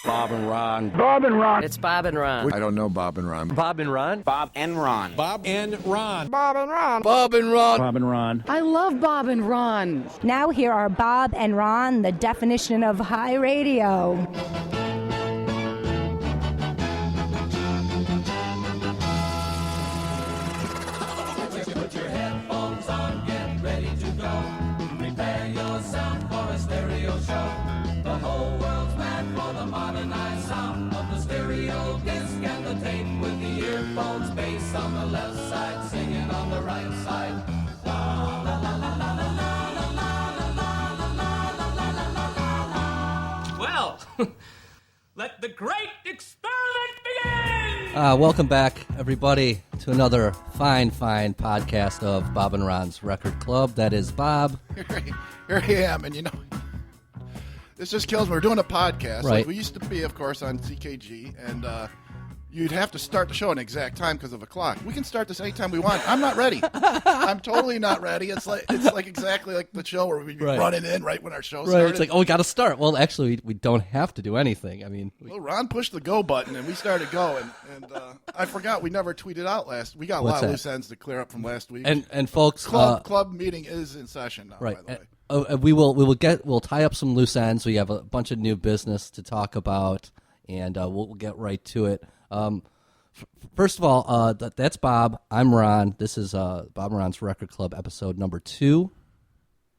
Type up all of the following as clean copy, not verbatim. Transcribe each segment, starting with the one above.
Bob and Ron. Bob and Ron. It's Bob and Ron. I don't know Bob and Ron. Bob and Ron. Bob and Ron. Bob and Ron. Bob and Ron. Bob and Ron. Bob and Ron. I love Bob and Ron. Now here are Bob and Ron, the definition of high radio. Put your headphones on, get ready to go. Prepare yourself for a stereo show. The whole world's mad for the modernized sound of the stereo disc and the tape with the earphones, bass on the left side, singing on the right side. La la la la la la la la la la la la la la. Well, let the great experiment begin! Welcome back, everybody, to another fine podcast of Bob and Ron's Record Club. That is Bob. Here I am, and you know, this just kills me. We're doing a podcast. Right. Like we used to be, of course, on CKG, and you'd have to start the show an exact time because of a clock. We can start this anytime we want. I'm not ready. I'm totally not ready. It's like exactly like the show where we'd be running in right when our show started. It's like, oh, we got to start. Well, actually, we don't have to do anything. I mean, well, Ron pushed the go button, and we started going. And I forgot we never tweeted out last. We got a lot of loose ends to clear up from last week. And folks, club meeting is in session now. Right. By the way. We'll tie up some loose ends. We have a bunch of new business to talk about, and we'll get right to it. First of all, that's Bob. I'm Ron. This is Bob and Ron's Record Club, episode number 2.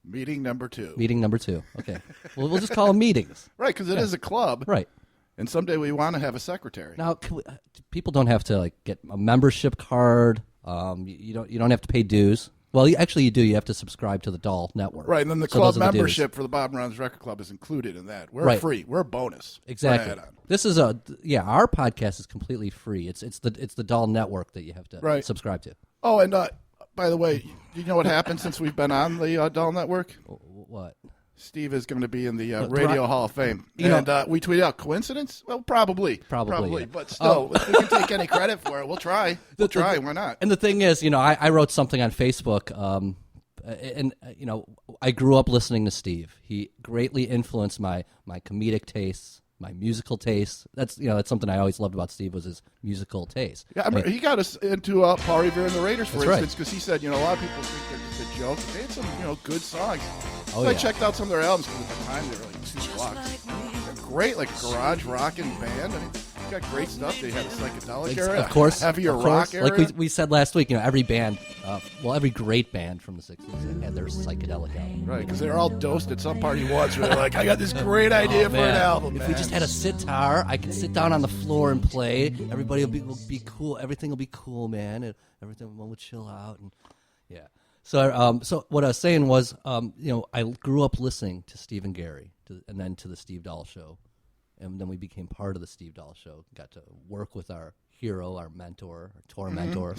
Meeting number 2. Okay. We'll just call them meetings. Right, because it is a club. Right. And someday we want to have a secretary. Now, people don't have to get a membership card. You don't have to pay dues. Well, actually, you do. You have to subscribe to the Doll Network. Right, and then the club membership for the Bob and Ron's Record Club is included in that. We're free. We're a bonus. Exactly. This is our podcast is completely free. It's the Doll Network that you have to subscribe to. Oh, and by the way, you know what happened since we've been on the Doll Network? What? Steve is going to be in the Radio Hall of Fame. We tweeted out, coincidence? Well, probably. Yeah. But still, if we can take any credit for it, we'll try. Why not? And the thing is, I wrote something on Facebook, and I grew up listening to Steve. He greatly influenced my comedic tastes, my musical tastes. That's something I always loved about Steve was his musical taste. Yeah, he got us into Paul Revere and the Raiders, for instance, because he said, a lot of people think they're just a joke. They had some, good songs. I checked out some of their albums because at the time they were like 2 blocks. They're great, like garage rocking band. I mean, they got great stuff. They had a psychedelic era, of course, heavier rock era. Like we said last week, every band, every great band from the 60s had their psychedelic album. Right, because they were all dosed at some party once where they're like, I got this great idea for an album, If we just had a sitar, I could sit down on the floor and play. Everybody will be cool. Everything will be cool, man. And everything will chill out. And yeah. So what I was saying was, I grew up listening to Steve and Gary, and then to the Steve Dahl Show, and then we became part of the Steve Dahl Show. Got to work with our hero, our mentor, our tour mentor,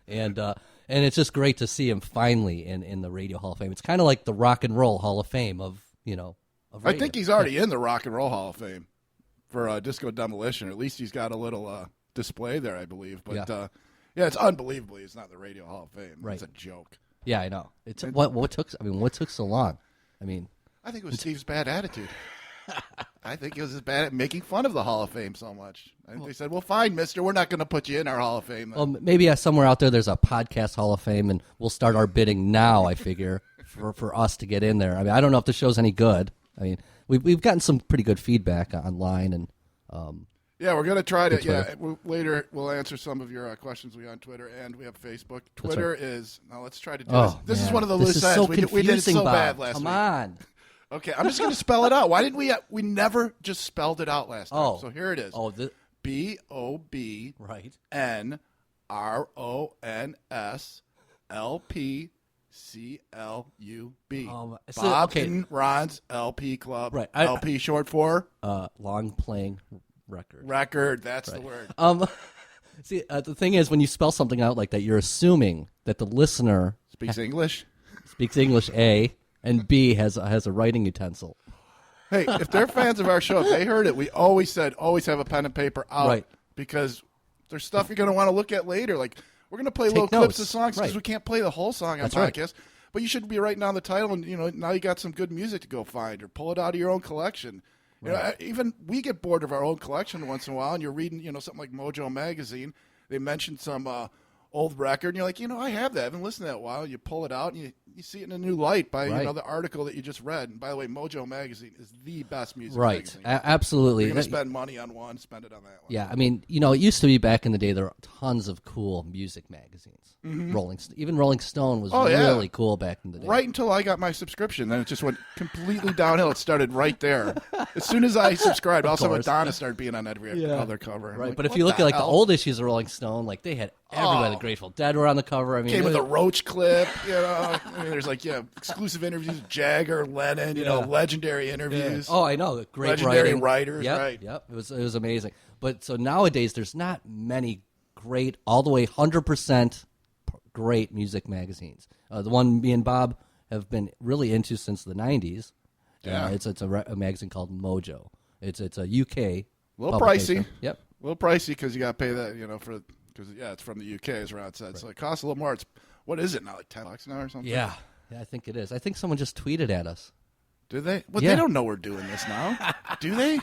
and it's just great to see him finally in the Radio Hall of Fame. It's kind of like the Rock and Roll Hall of Fame of radio. I think he's already in the Rock and Roll Hall of Fame for Disco Demolition. At least he's got a little display there, I believe. But yeah, it's unbelievably. It's not the Radio Hall of Fame. Right. It's a joke. Yeah, I know. It's what took so long? I think it was Steve's bad attitude. I think it was his bad at making fun of the Hall of Fame so much. I think they said, well, fine, mister, we're not going to put you in our Hall of Fame. Well, maybe somewhere out there there's a podcast Hall of Fame, and we'll start our bidding now, I figure, for us to get in there. I don't know if the show's any good. We've gotten some pretty good feedback online, and yeah, we're going to try to. Yeah, later we'll answer some of your questions. We on Twitter and we have Facebook. Twitter is now. Let's try to do this. This is one of the loose ends. We did it so bad last week. Come on. Okay, I'm just going to spell it out. Why didn't we? We never just spelled it out last time. So here it is. BOBNRONSLP CLUB. Bob and Ron's LP Club. Right. LP short for? Long playing record. Record, that's the word. See, the thing is, when you spell something out like that, you're assuming that the listener speaks English, A, and B has a writing utensil. Hey, if they're fans of our show, if they heard it, we always said, always have a pen and paper out. Right. Because there's stuff you're going to want to look at later. Like, we're going to play little clips of songs because we can't play the whole song on podcast. Right. But you should be writing down the title, and now you got some good music to go find or pull it out of your own collection. Right. Even we get bored of our own collection once in a while, and you're reading, something like Mojo Magazine. They mentioned some old record, and you're like, I have that. I haven't listened to that in a while. You pull it out, and you see it in a new light by the article that you just read. And by the way, Mojo Magazine is the best music magazine. Absolutely. You're going to spend money on one, spend it on that one. Yeah, I mean, it used to be back in the day, there were tons of cool music magazines. Mm-hmm. Even Rolling Stone was really cool back in the day. Right until I got my subscription. Then it just went completely downhill. It started right there. As soon as I subscribed, also Madonna started being on every other cover. Right, but if you look at the old issues of Rolling Stone, they had everybody. The Grateful Dead were on the cover. I mean, came with a Roach clip. There's exclusive interviews with Jagger, Lennon. Legendary interviews. Yeah. Oh, I know, great legendary writers. Yep, right? Yep, it was amazing. But so nowadays, there's not many great, all the way 100% great music magazines. The one me and Bob have been really into since the 90s. Yeah, it's a magazine called Mojo. It's a UK. A little pricey. Yep. A little pricey because you got to pay that, because it's from the UK, as Rod said. Right. So it costs a little more. What is it now, like $10 now or something? Yeah, I think it is. I think someone just tweeted at us. Did they? Well, they don't know we're doing this now. Do they?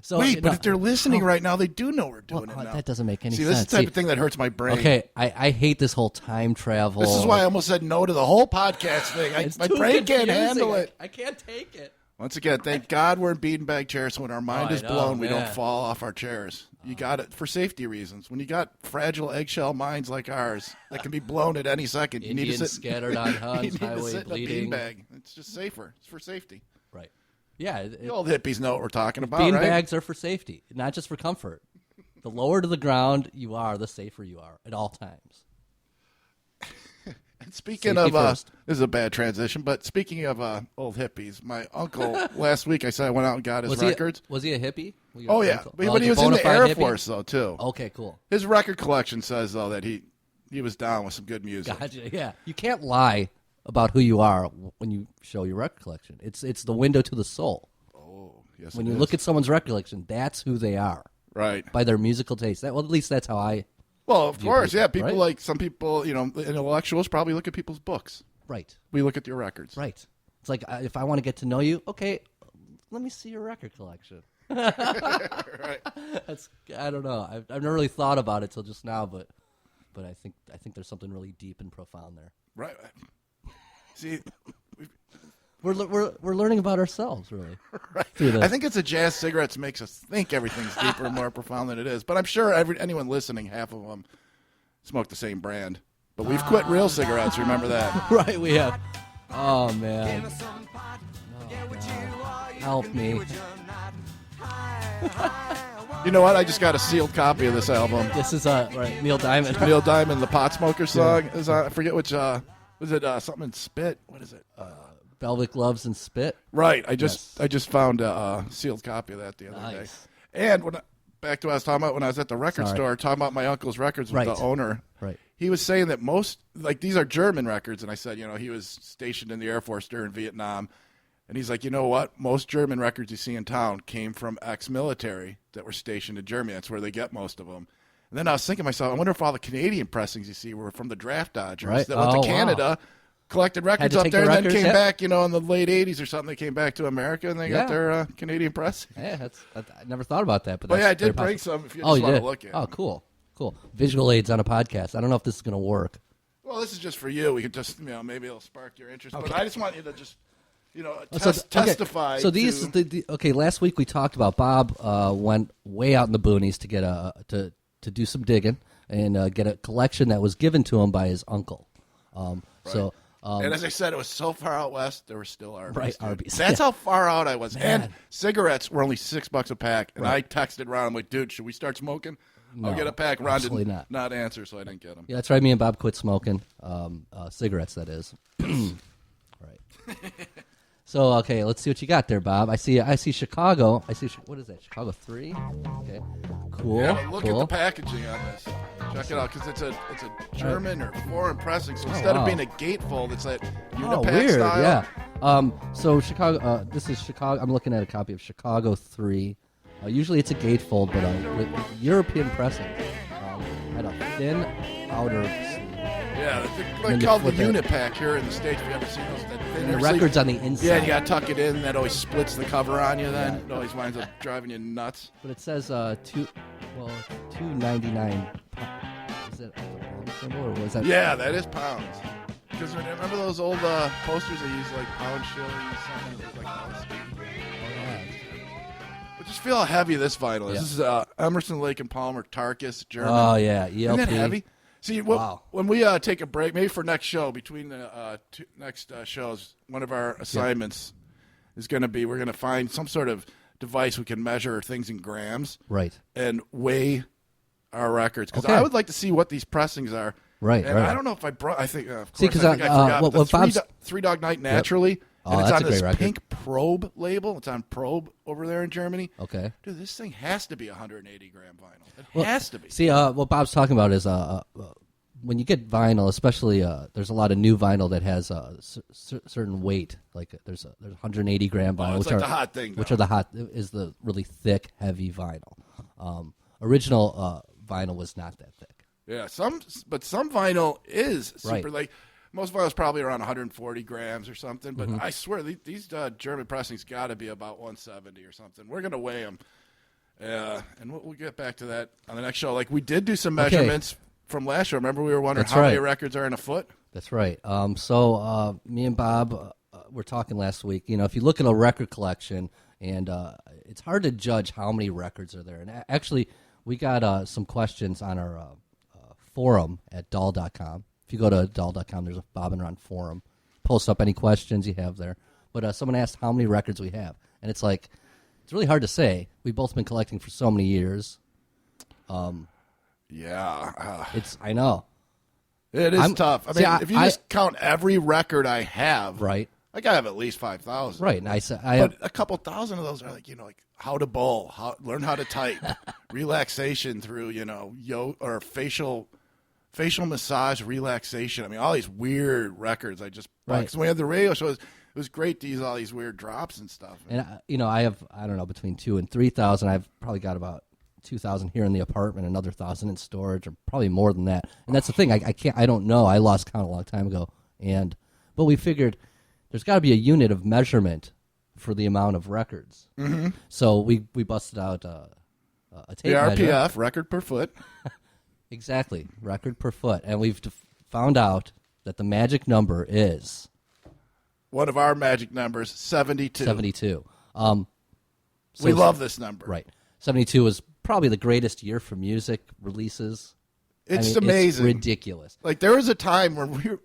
So, wait, but if they're listening right now, they do know we're doing it now. That doesn't make any sense. This is the type of thing that hurts my brain. Okay, I hate this whole time travel. This is why I almost said no to the whole podcast thing. My brain can't handle it. I can't take it. Once again, thank God we're in beanbag chairs. So when our mind is blown, we don't fall off our chairs. You got it for safety reasons. When you got fragile eggshell minds like ours that can be blown at any second, Indians you need to sit scattered on Huns, highway bleeding. In a beanbag. It's just safer. It's for safety. Right. Yeah. The old hippies know what we're talking about, bean right? Beanbags are for safety, not just for comfort. The lower to the ground you are, the safer you are at all times. And speaking of, this is a bad transition, but speaking of old hippies, my uncle, last week I said I went out and got his records. Was he a hippie? Oh, yeah. But he was in the Air Force, though, too. Okay, cool. His record collection says, though, that he was down with some good music. Gotcha, yeah. You can't lie about who you are when you show your record collection. It's the window to the soul. Oh, yes, when you look at someone's record collection, that's who they are. Right. By their musical taste. At least that's how I... Well, of course, people, yeah. People right? like some people, intellectuals probably look at people's books. Right. We look at your records. Right. It's like if I want to get to know you, okay, let me see your record collection. Right. I don't know. I've never really thought about it till just now, but I think there's something really deep and profound there. Right. See, we're learning about ourselves, really. Right. I think it's a jazz cigarettes makes us think everything's deeper and more profound than it is. But I'm sure anyone listening, half of them smoke the same brand. But we've quit real cigarettes. Remember that? Right, we have. Oh man. Help me. You know what? I just got a sealed copy of this album. This is right, Neil Diamond. Neil Diamond, the Pot Smoker song is on. I forget which. Was it something in Spit? What is it? Velvet Gloves and Spit. Right. I just found a sealed copy of that the other day. And back to what I was talking about when I was at the record store talking about my uncle's records with the owner. Right. He was saying that most, these are German records, and I said, he was stationed in the Air Force during Vietnam. And he's like, you know what? Most German records you see in town came from ex-military that were stationed in Germany. That's where they get most of them. And then I was thinking to myself, I wonder if all the Canadian pressings you see were from the draft dodgers that went to Canada, collected records up there, and then came back, in the late 80s or something. They came back to America, and they got their Canadian press. Yeah, I never thought about that. But I did bring some if you just want to look at Oh, cool. Visual aids on a podcast. I don't know if this is going to work. Well, this is just for you. We could just, maybe it'll spark your interest. Okay. But I just want you to just... testify. So these, last week we talked about Bob went way out in the boonies to get to do some digging and get a collection that was given to him by his uncle. Right. So, and as I said, it was so far out west, there were still Arby's. Right, Arby's. That's how far out I was. Man. And cigarettes were only $6 a pack. And I texted Ron, I'm like, dude, should we start smoking? No, I'll get a pack. Ron did not answer, so I didn't get them. Yeah, that's right. Me and Bob quit smoking cigarettes. That is. Right. So okay, let's see what you got there, Bob. I see Chicago. What is that? Chicago 3. Okay, cool. Yeah, look at the packaging on this. Check it out, because it's a German or foreign pressing. So instead of being a gatefold, it's that Unipack weird, style. Yeah. So Chicago. This is Chicago. I'm looking at a copy of Chicago 3. Usually it's a gatefold, but with European pressing. Had a thin outer sleeve. Yeah, they're called the unit pack here in the States. Have you ever seen those? And the record's on the inside. Yeah, you got to tuck it in. That always splits the cover on you then. It always winds up driving you nuts. But it says $2.99. Is that the pound symbol, or was that? Yeah, that is pounds. Because remember those old posters they use like pound shillings, something that was like pound speed. But just feel how heavy this vinyl is. Yeah. This is Emerson, Lake and Palmer, Tarkus, German. Oh yeah, ELP. Isn't that heavy? See, wow. When we take a break, maybe for next show, between the next shows, one of our assignments is going to be we're going to find some sort of device we can measure things in grams, right, and weigh our records. Because I would like to see what these pressings are. Right, and right. I don't know if I brought. I think, of see, course, I forgot. What Bob's Three Dog Night Naturally. Yep. Oh, and it's that's on a this great record. pink Probe label. It's on Probe over there in Germany. Okay. Dude, this thing has to be 180 gram vinyl. It Well, has to be. See, what Bob's talking about is when you get vinyl, especially there's a lot of new vinyl that has a certain weight. Like there's 180 gram vinyl, it's which like are the hot thing. which are the hot is the really thick, heavy vinyl. Original vinyl was not that thick. Yeah, some vinyl is super. Right. Like most vinyl is probably around 140 grams or something. But I swear these German pressings got to be about 170 or something. We're gonna weigh them, and we'll get back to that on the next show. Like we did do some measurements from last show. Remember we were wondering how many records are in a foot. That's right. So me and Bob were talking last week. You know, if you look at a record collection, and it's hard to judge how many records are there. And actually, we got some questions on our forum at doll.com. If you go to doll.com, there's a Bob and Ron forum. Post up any questions you have there. But someone asked how many records we have. And it's like, it's really hard to say. We've both been collecting for so many years. Yeah. I know. It is tough. I mean, if you just count every record I have, right, I gotta have at least 5,000. Right, and but a couple thousand of those are like like how to bowl, learn how to type, relaxation through or facial massage, relaxation. I mean, all these weird records I just bought. Because when we had the radio show, it was great to use all these weird drops and stuff. And I have, I don't know, between 2,000 and 3,000. I've probably got about 2,000 here in the apartment, another 1,000 in storage, or probably more than that. And that's the thing. I don't know. I lost count a long time ago. But we figured there's got to be a unit of measurement for the amount of records. Mm-hmm. So we busted out a tape the RPF, measure. record per foot. Exactly, record per foot. And we've found out that the magic number is... One of our magic numbers, 72. 72. We love this number. Right. 72 was probably the greatest year for music releases. It's amazing. It's ridiculous. Like, there was a time where we'd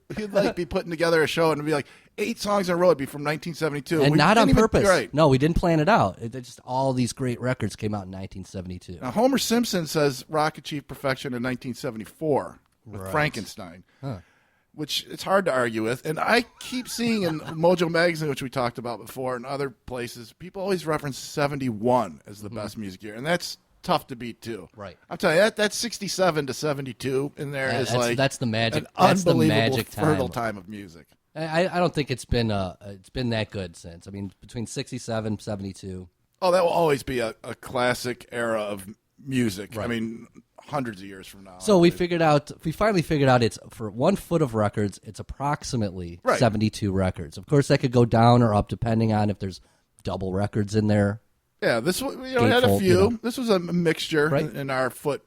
be putting together a show and it'd be like 8 songs in a row would be from 1972. And not on purpose. Right. No, we didn't plan it out. Just all these great records came out in 1972. Now, Homer Simpson says Rock achieved perfection in 1974 with Frankenstein, which it's hard to argue with. And I keep seeing in Mojo Magazine, which we talked about before, and other places, people always reference 71 as the best music year. And that's tough to beat too. Right. I'm telling you, that 67 to 72 in there is that's the magic. An that's unbelievable the magic fertile time of music. I don't think it's been that good since. I mean, between 67, 72. Oh, that will always be a classic era of music. Right. I mean, hundreds of years from now. So we finally figured out it's for 1 foot of records, it's approximately 72 records. Of course, that could go down or up depending on if there's double records in there. Yeah, this had a few. This was a mixture in our foot.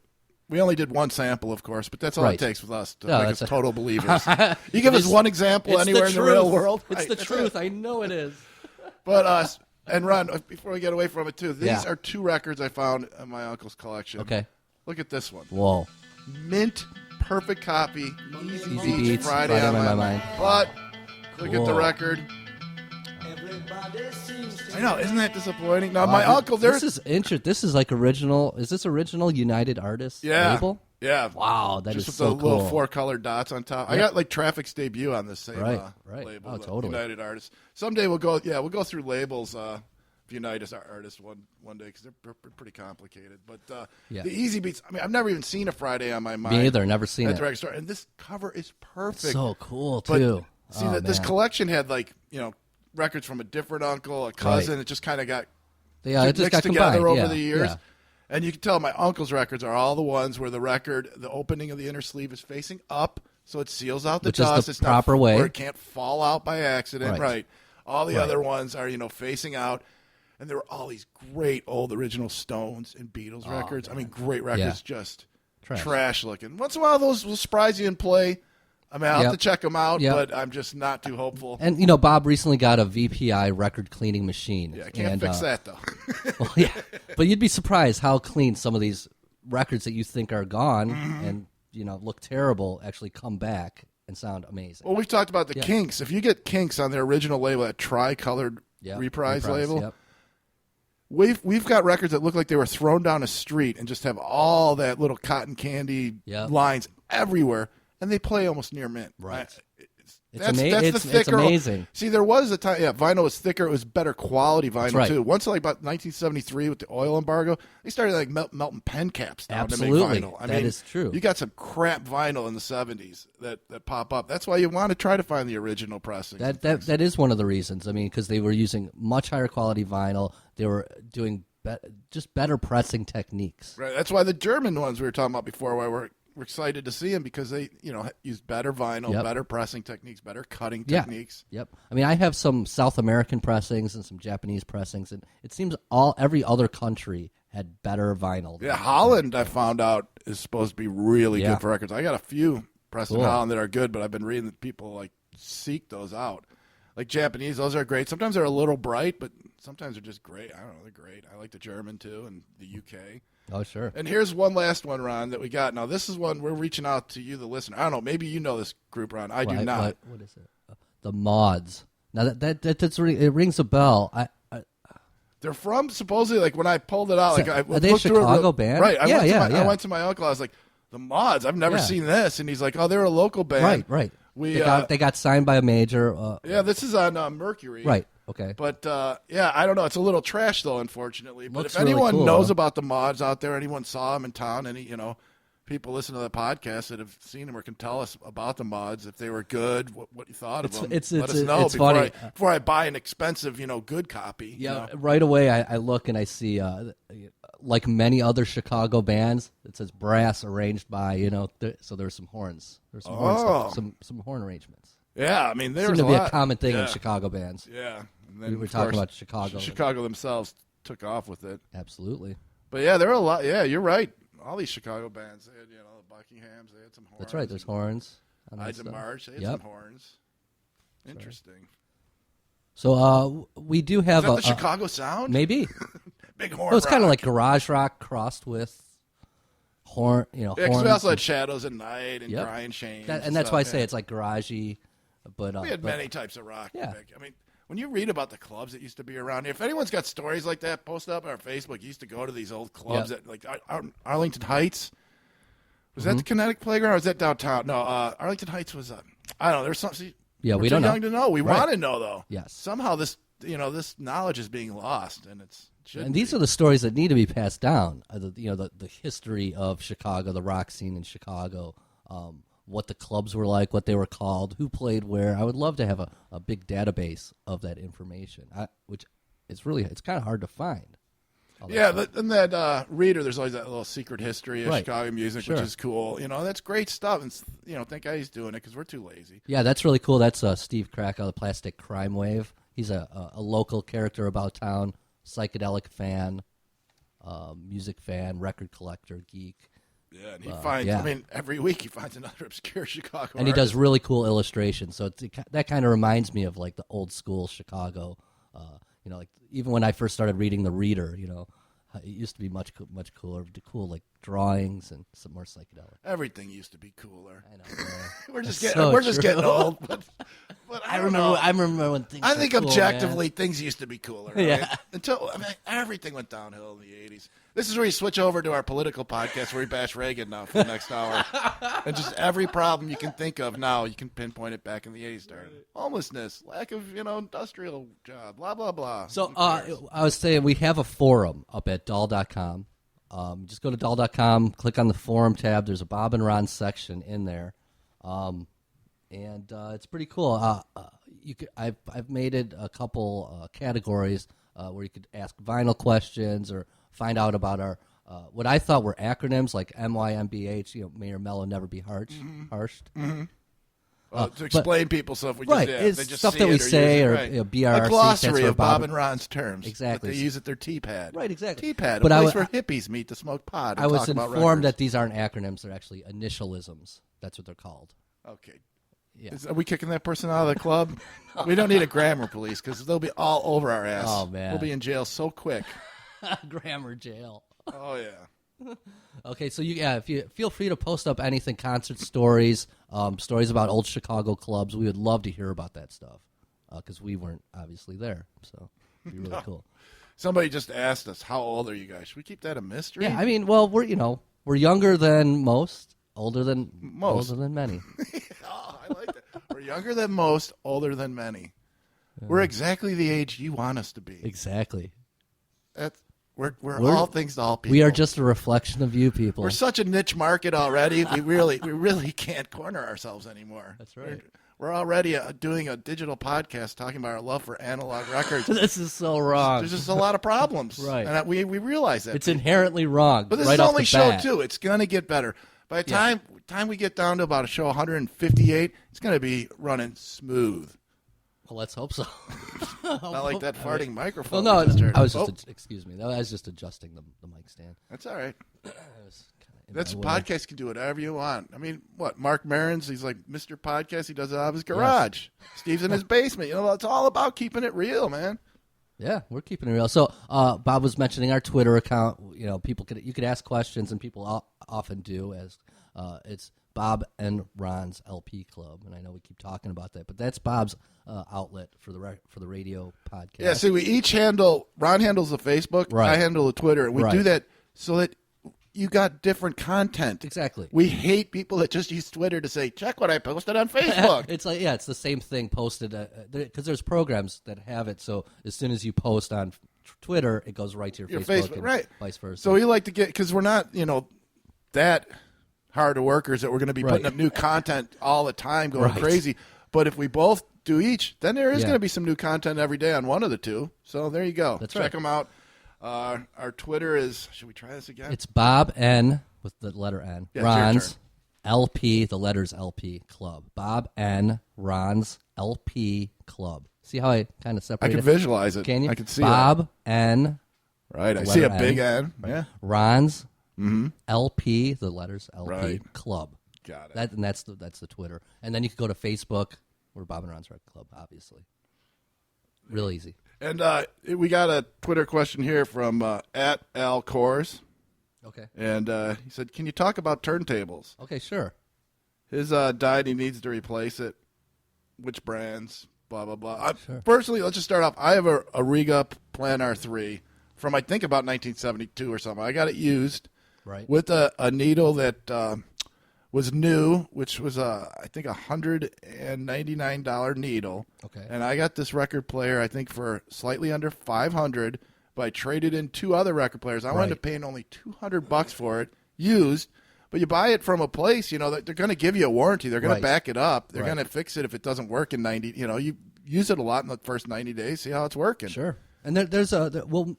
We only did one sample, of course, but that's all it takes with us to make us total believers. You give us one example anywhere in the real world. It's the truth. I know it is. But and Ron, before we get away from it too, these are 2 records I found in my uncle's collection. Okay. Look at this one. Whoa. Mint, perfect copy, Easy Beats, Beats, Friday on my mind. But look at the record. I know, isn't that disappointing? Now, my uncle, this is interesting. This is like original. Is this original United Artists label? Yeah. Wow, that is just so with the cool. little 4-colored dots on top. I got like Traffic's debut on this same label. Oh, totally. United Artists. Someday we'll go through labels of United Artists one day because they're pretty complicated. But the Easy Beats, I mean, I've never even seen a Friday on my mind. Me either, never seen it. At the record store. And this cover is perfect. It's so cool, too. But, see, this collection had records from a different uncle, a cousin. It just kind of got it just got together combined. over the years. Yeah. And you can tell my uncle's records are all the ones where the opening of the inner sleeve is facing up so it seals out the Which is dust. the It's proper not, way. where it can't fall out by accident. Right. All the Right. other ones are, facing out. And there were all these great old original Stones and Beatles records. man. I mean, great records, Yeah. just Trash. trash looking. Once in a while, those will surprise you in play. I mean, I'll have Yep. to check them out, Yep. but I'm just not too hopeful. And Bob recently got a VPI record cleaning machine. Yeah, I can't fix that, though. Well, yeah, but you'd be surprised how clean some of these records that you think are gone and look terrible actually come back and sound amazing. Well, we've talked about the Kinks. If you get Kinks on their original label, that tri-colored reprise label, Yep. we've got records that look like they were thrown down a street and just have all that little cotton candy Yep. lines everywhere, and they play almost near mint. Right. That's the it's thicker. amazing. See, there was a time, vinyl was thicker. It was better quality vinyl right. too. Once like about 1973 with the oil embargo, they started like melting pen caps down Absolutely. to make vinyl. That is true. You got some crap vinyl in the 70s that pop up. That's why you want to try to find the original pressings. That is one of the reasons. I mean, because they were using much higher quality vinyl. They were doing just better pressing techniques. Right. That's why the German ones we were talking about before, why we're excited to see them, because they use better vinyl, Yep. better pressing techniques, better cutting techniques. Yep. I mean, I have some South American pressings and some Japanese pressings, and it seems every other country had better vinyl. Yeah, Holland, I found out, is supposed to be really good for records. I got a few pressed in Holland that are good, but I've been reading that people like seek those out. Like Japanese, those are great. Sometimes they're a little bright, but sometimes they're just great. I don't know, they're great. I like the German too, and the UK. Oh, sure. And here's one last one, Ron, that we got. Now, this is one we're reaching out to you, the listener. I don't know. Maybe you know this group, Ron. I do not. What is it? The Mods. Now that's really, it rings a bell. They're from supposedly, like when I pulled it out, like I are they a Chicago band? Right. Yeah. I went to my uncle. I was like, the Mods. I've never seen this, and he's like, oh, they're a local band. Right. We they got signed by a major. yeah, this is on Mercury. Right. Okay. But I don't know. It's a little trash though, unfortunately. But Looks if anyone really cool, knows though. about the Mods out there, anyone saw them in town, any people listen to the podcast that have seen them or can tell us about the Mods, if they were good, what you thought of them. Let us know before I buy an expensive, good copy. Yeah. Right away, I look and I see, like many other Chicago bands, it says brass arranged by, so there's some horns. There's some horn stuff, some horn arrangements. Yeah, I mean, there's Seemed to be lot. a common thing in Chicago bands. Yeah. And then, We were of talking course, about Chicago. Chicago themselves took off with it. Absolutely. But yeah, there are a lot. Yeah, you're right. All these Chicago bands, they had, the Buckinghams, they had some horns. That's right. There's horns. Ides of March, they had some horns. Interesting. So we do have Is that the Chicago sound? Maybe. Big horn. Well, it's kind of rock. like garage rock crossed with horn. Yeah, because horns we also and- had Shadows at Night and Yep. Crying Shame. and that's why I say it's like garagey. But we had many types of rock. Yeah. I mean, when you read about the clubs that used to be around here, if anyone's got stories like that, post up on our Facebook. You used to go to these old clubs at like Arlington Heights. Was that the Kinetic Playground or was that downtown? No, Arlington Heights was. I don't know. There's something. Yeah, we're we too don't know. young to know. We Right. want to know though. Yes. Somehow this this knowledge is being lost, and And these are the stories that need to be passed down. The history of Chicago, the rock scene in Chicago, what the clubs were like, what they were called, who played where. I would love to have a big database of that information, which it's kind of hard to find. Yeah, in that reader, there's always that little secret history of Right. Chicago music, Sure. which is cool. That's great stuff. And thank God he's doing it because we're too lazy. Yeah, that's really cool. That's Steve Krakow, the Plastic Crime Wave. He's a local character about town, psychedelic fan, music fan, record collector, geek. Yeah, and he finds. I mean, every week he finds another obscure Chicago. And he artist. does really cool illustrations. So that kind of reminds me of like the old school Chicago. Like even when I first started reading the Reader, it used to be much cooler. Cool like drawings and some more psychedelic. Everything used to be cooler. I know. We're just That's getting so we're just true. getting old. But I don't know. I remember when things. I were think cool, objectively man. things used to be cooler. Right? Yeah. Until everything went downhill in the 80s. This is where you switch over to our political podcast where we bash Reagan now for the next hour. And just every problem you can think of now, you can pinpoint it back in the 80s. Started. Homelessness, lack of, industrial job, blah, blah, blah. So I was saying we have a forum up at doll.com. Just go to doll.com, click on the forum tab. There's a Bob and Ron section in there. And it's pretty cool. I've made it a couple categories where you could ask vinyl questions or find out about our what I thought were acronyms like MYMBH, Mayor Mellow Never Be Harshed. To explain people stuff, we right, just, it's just stuff see that we it say, or right. BRC a glossary of Bob Bob and Ron's terms. Exactly. That they use at their T-pad. Right, exactly. T-pad, But a place where hippies meet to smoke pot. I was talk about informed records. that these aren't acronyms; they're actually initialisms. That's what they're called. Okay. Yeah. Are we kicking that person out of the club? We don't need a grammar police because they'll be all over our ass. Oh, man. We'll be in jail so quick. Grammar jail. Oh, yeah. Okay, so if you feel free to post up anything, concert stories, stories about old Chicago clubs. We would love to hear about that stuff because we weren't obviously there, so it'd be really cool. Somebody just asked us, "How old are you guys?" Should we keep that a mystery? Yeah, I mean, well, we're younger than most, older than many. Oh, I like that. We're younger than most, older than many. We're exactly the age you want us to be. Exactly. We're all things to all people. We are just a reflection of you people. We're such a niche market already. We really can't corner ourselves anymore. That's right. We're already doing a digital podcast talking about our love for analog records. This is so wrong. There's just a lot of problems. Right. And we realize that. It's inherently wrong. But this right is off only the show bat. 2. It's going to get better. By the time we get down to about a show 158, it's going to be running smooth. Well, let's hope so. Not like that farting microphone. Well, no, we just heard. I was just excuse me. I was just adjusting the mic stand. That's all right. In That's a my way. podcast. Can do whatever you want. I mean, what? Mark Maron's, he's like Mr. Podcast. He does it out of his garage. Steve's in his basement. It's all about keeping it real, man. Yeah, we're keeping it real. So Bob was mentioning our Twitter account. You could ask questions, and people often do. As it's Bob and Ron's LP Club, and I know we keep talking about that, but that's Bob's outlet for the radio podcast. Yeah. See, we each handle. Ron handles the Facebook. Right. I handle the Twitter, and we Right. do that so that you got different content. Exactly. We hate people that just use Twitter to say, "Check what I posted on Facebook." It's like it's the same thing posted because there's programs that have it. So as soon as you post on Twitter, it goes right to your Facebook, and right? Vice versa. So we like to get because we're not, that hard workers that we're going to be putting up new content all the time, going crazy. But if we both do each, then there is going to be some new content every day on one of the two. So there you go. That's Check right. them out. Our Twitter is. Should we try this again? It's Bob N with the letter N. Yeah, it's your Ron's turn. LP, the letters LP Club. Bob N. Ron's LP Club. See how I kind of I separate can it? visualize it. Can you? I can see Bob N. Right. I the see a letter big N. N. Yeah. Ron's LP, the letters LP Right. Club. Got it. That's the Twitter. And then you can go to Facebook. We're Bob and Ron's Record Club, obviously. Real easy. And we got a Twitter question here from at Al Kors. Okay. And he said, "Can you talk about turntables? Okay, sure. His died. He needs to replace it. Which brands? Blah blah blah." Sure. Personally, let's just start off. I have a Riga Plan R3 from I think about 1972 or something. I got it used Right. with a needle that was new, which was I think $199 needle. Okay. And I got this record player I think for slightly under $500, but I traded in 2 other record players. I wound up paying only $200 for it used. But you buy it from a place, they're going to give you a warranty. They're going to back it up. They're going to fix it if it doesn't work in 90. You use it a lot in the first 90 days, see how it's working. Sure. And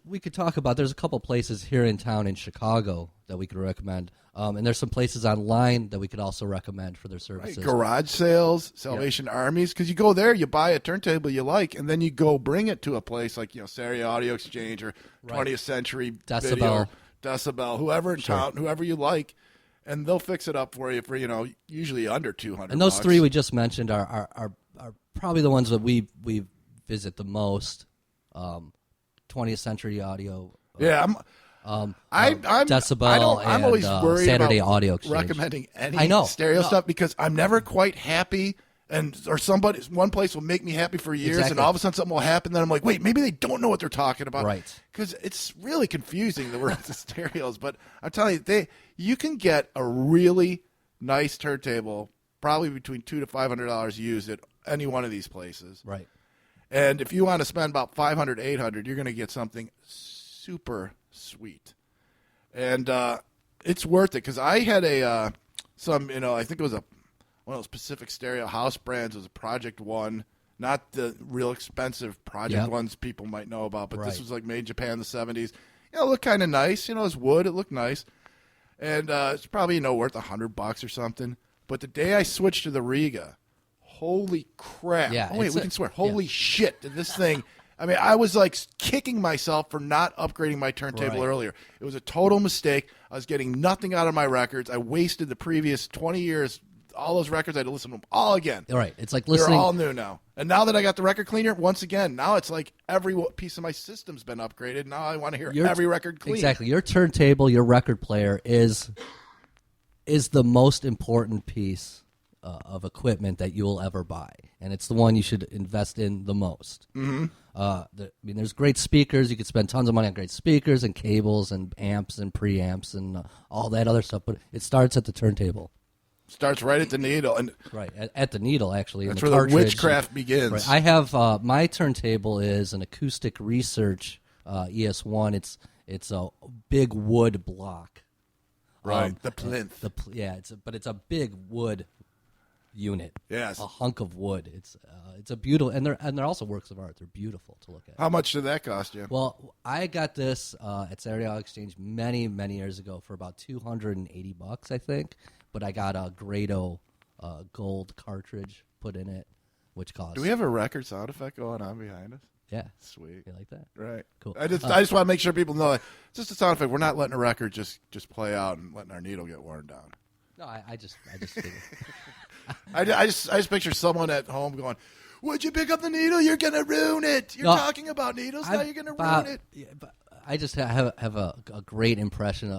we could talk about, there's a couple places here in town in Chicago that we could recommend. And there's some places online that we could also recommend for their services. Garage sales, Salvation Armies, because you go there, you buy a turntable you like, and then you go bring it to a place like, Stereo Audio Exchange or 20th Century Video, or Decibel, whoever in town, whoever you like. And they'll fix it up for you for, usually under $200. And those 3 we just mentioned are probably the ones that we visit the most. 20th Century Audio. Yeah, I'm Decibel I'm always and worried Saturday about Audio Exchange. recommending any stereo stuff because I'm never quite happy. Or one place will make me happy for years, and all of a sudden something will happen. Then I'm like, wait, maybe they don't know what they're talking about, right? Because it's really confusing the words of stereos. But I'm telling you, you can get a really nice turntable, probably between $200 to $500 used at any one of these places, right? And if you want to spend about $500, $800, you're going to get something super sweet, and it's worth it. Because I had I think it was one of those Pacific Stereo house brands. It was a Project One, not the real expensive Project Ones people might know about, but this was like made in Japan in the 70s. it looked kind of nice. You know, it was wood. It looked nice. And it's probably, worth $100 or something. But the day I switched to the Riga, holy crap. Yeah, we can swear. Holy shit. Did this thing. I mean, I was like kicking myself for not upgrading my turntable earlier. It was a total mistake. I was getting nothing out of my records. I wasted the previous 20 years. All those records, I had to listen to them all again. Right. It's like listening. They're all new now. And now that I got the record cleaner, once again, now it's like every piece of my system's been upgraded. Now I want to hear every record clean. Exactly. Your turntable, your record player is the most important piece of equipment that you'll ever buy. And it's the one you should invest in the most. Mm-hmm. There's great speakers. You could spend tons of money on great speakers and cables and amps and preamps and all that other stuff. But it starts at the turntable. Starts right at the needle. And right, at the needle, actually. That's where the witchcraft begins. Right. I have, my turntable is an Acoustic Research ES1. It's a big wood block. Right, the plinth. But it's a big wood unit. Yes. A hunk of wood. It's a beautiful, and they're also works of art. They're beautiful to look at. How much did that cost you? Well, I got this at Saturday Auto Exchange many, many years ago for about $280, I think. But I got a Grado gold cartridge put in it, which cost. Do we have a record sound effect going on behind us? Yeah. Sweet. You like that? Right. Cool. I just want to make sure people know it's just a sound effect. We're not letting a record just play out and letting our needle get worn down. No, I just figured. I just picture someone at home going, "Would you pick up the needle? You're gonna ruin it. You're talking about needles now. You're gonna ruin it." Yeah, but I just have a great impression,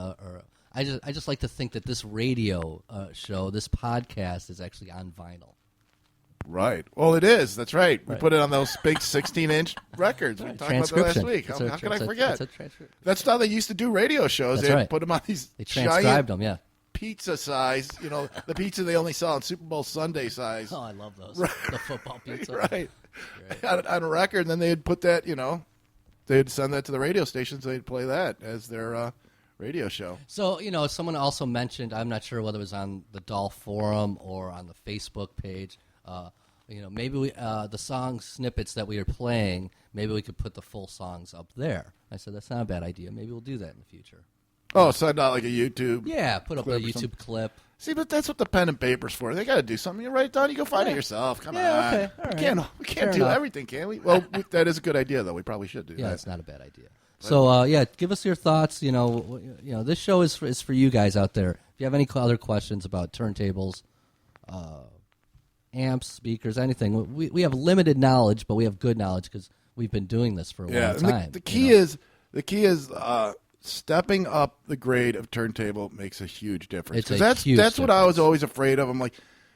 I just like to think that this radio show, this podcast, is actually on vinyl. Right. Well, it is. That's right. We put it on those big 16-inch records. We talked about that last week. How could I forget? That's how they used to do radio shows. That's They'd put them on these They transcribed them, yeah. Pizza size. The pizza they only sell on Super Bowl Sunday size. Oh, I love those. Right. The football pizza. Right. On a record, and then they'd put that, they'd send that to the radio stations. They'd play that as their radio show. So, someone also mentioned, I'm not sure whether it was on the Doll Forum or on the Facebook page, maybe we, the song snippets that we are playing, maybe we could put the full songs up there. I said, that's not a bad idea. Maybe we'll do that in the future. Oh, so not like a YouTube Yeah, put up a YouTube clip. See, but that's what the pen and paper's for. They got to do something. You write it down, you go find it yourself. Come on. Okay. All right. We can't do everything, can we? Well, that is a good idea, though. We probably should do that. Yeah, it's not a bad idea. So, give us your thoughts. This show is for you guys out there. If you have any other questions about turntables, amps, speakers, anything, we have limited knowledge, but we have good knowledge because we've been doing this for a long time. The key is stepping up the grade of turntable makes a huge difference. That's what I was always afraid of. I'm like,